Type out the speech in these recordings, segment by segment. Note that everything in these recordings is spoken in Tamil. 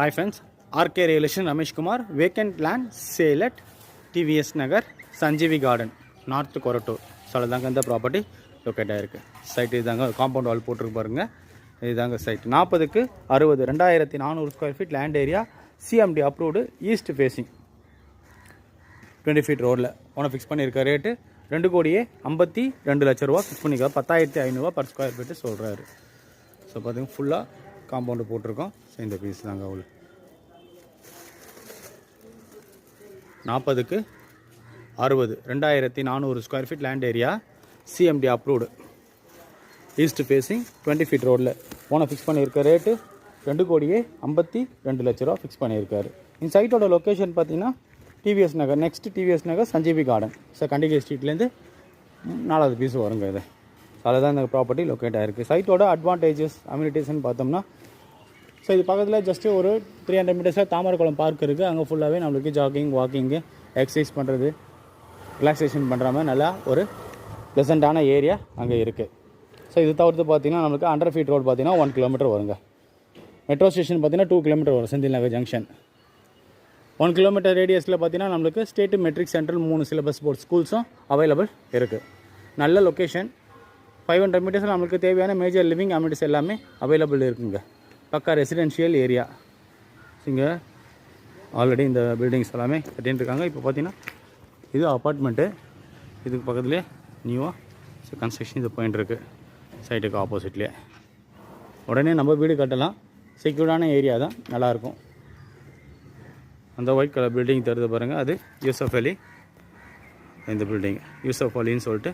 Hi friends, RK Relation Ramesh Kumar, vacant land sale at TVS Nagar, Sanjeevi Garden, North Koratur. So the property located here. Site is the compound wall போட்டு பாருங்க. இதுதாங்க சைட் 40க்கு 60 2400 square feet land area CMD approved east facing 20 feet ரோடில் ஓன ஃபிக்ஸ் பண்ணியிருக்க ரேட்டு 2,52 லட்ச ரூபா ஃபிக்ஸ் பண்ணிக்க 10,500 பர் ஸ்கொயர் ஃபீட்டு சொல்கிறாரு. ஸோ பார்த்தீங்கன்னா ஃபுல்லாக காம்பவுண்டு போட்டிருக்கோம். ஸோ இந்த பீஸ் தாங்க அவ்வளோ 40க்கு 60 2400 square feet land area CMD approved east facing 20 feet ரோடில் ஓனை ஃபிக்ஸ் பண்ணியிருக்க ரேட்டு 2,52 லட்ச ரூபா ஃபிக்ஸ் பண்ணியிருக்காரு. இந்த சைட்டோட லொக்கேஷன் பார்த்தீங்கன்னா டிவிஎஸ் நகர், நெக்ஸ்ட் டிவிஎஸ் நகர் சஞ்சீவி கார்டன். ஸோ கண்டிகை ஸ்ட்ரீட்லேருந்து 4வது பீஸ் வருங்க இது. அதில் தான் இந்த ப்ராப்பர்ட்டி லொக்கேட் ஆகிருக்கு. சைட்டோட அட்வான்டேஜஸ் அம்யூனிட்டிஸ்ன்னு பார்த்தோம்னா, ஸோ இது பக்கத்தில் ஜஸ்ட்டு ஒரு 300 மீட்டர்ஸில் தாமரக்குளம் பார்க் இருக்குது. அங்கே ஃபுல்லாகவே நம்மளுக்கு ஜாகிங் வாக்கிங்கு எக்ஸசைஸ் பண்ணுறது ரிலாக்ஸேஷன் பண்ணுற மாதிரி நல்லா ஒரு ப்ளசண்ட்டான ஏரியா அங்கே இருக்குது. ஸோ இது தவிர்த்து பார்த்தீங்கன்னா நம்மளுக்கு 100 ஃபீட் ரோடு பார்த்தீங்கன்னா 1 கிலோமீட்டர் வருங்க. மெட்ரோ ஸ்டேஷன் பார்த்தீங்கன்னா 2 கிலோமீட்டர் வரும் செந்தில் நகர் ஜங்ஷன். 1 கிலோமீட்டர் ரேடியஸில் பார்த்தீங்கன்னா நம்மளுக்கு state matric central 3 syllabus board ஸ்கூல்ஸும் அவைலபிள் இருக்குது. நல்ல லொக்கேஷன். 500 மீட்டர்ஸில் நம்மளுக்கு தேவையான மேஜர் லிவிங் அம்யூனிட்டிஸ் எல்லாமே அவைலபிள் இருக்குங்க. பக்கா ரெசிடென்ஷியல் ஏரியா. இங்கே ஆல்ரெடி இந்த பில்டிங்ஸ் எல்லாமே கட்டின்னு இருக்காங்க. இப்போ பார்த்தீங்கன்னா இது அப்பார்ட்மெண்ட்டு. இதுக்கு பக்கத்துலேயே நியூவாக ஸோ கன்ஸ்ட்ரக்ஷன் இது போயின்னு இருக்குது. சைட்டுக்கு ஆப்போசிட்லேயே உடனே நம்ம வீடு கட்டலாம். செக்யூர்டான ஏரியா தான், நல்லாயிருக்கும். அந்த ஒயிட் கலர் பில்டிங் தருது பாருங்கள், அது யூசப் அலி. இந்த பில்டிங் யூசப் அலின்னு சொல்லிட்டு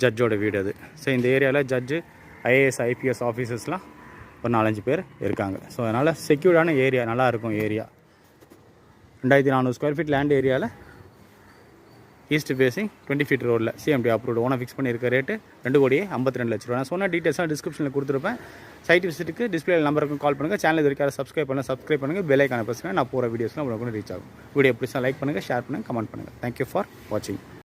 ஜட்ஜோட வீடு அது. ஸோ இந்த ஏரியாவில் ஜட்ஜு IAS IPS ஆஃபீஸர்ஸ்லாம் ஒரு 4-5 பேர் இருக்காங்க. ஸோ அதனால் செக்யூர்டான ஏரியா, நல்லாயிருக்கும் ஏரியா. 2400 ஸ்கொயர் ஃபீட் லேண்ட் ஏரியாவில் ஈஸ்ட் ஃபேஸிங் 20 ஃபீட் ரோடில் CMD அப்ரூவ்டு ஓனை ஃபிக்ஸ் பண்ணியிருக்க ரேட்டு 2,52 லட்ச ரூபா. நான் சொன்ன டீட்டெயில்ஸாக டிஸ்கிரிப்ஷனில் கொடுத்துருப்பேன். சைட் விசிட்டுக்கு டிஸ்பிளே நம்பருக்கும் கால் பண்ணுங்கள். சேனல் இருக்காது சப்ஸ்கிரைப் பண்ணுங்கள். பெல் ஐக்கான பிரச்சனை நான் போகிற வீடியோஸ்லாம் உங்களுக்கு ரீச் ஆகும். வீடியோ பிடிச்சா லைக் பண்ணுங்கள், ஷேர் பண்ணுங்கள், கமெண்ட் பண்ணுங்கள். தேங்க்யூ ஃபார் வாட்சிங்.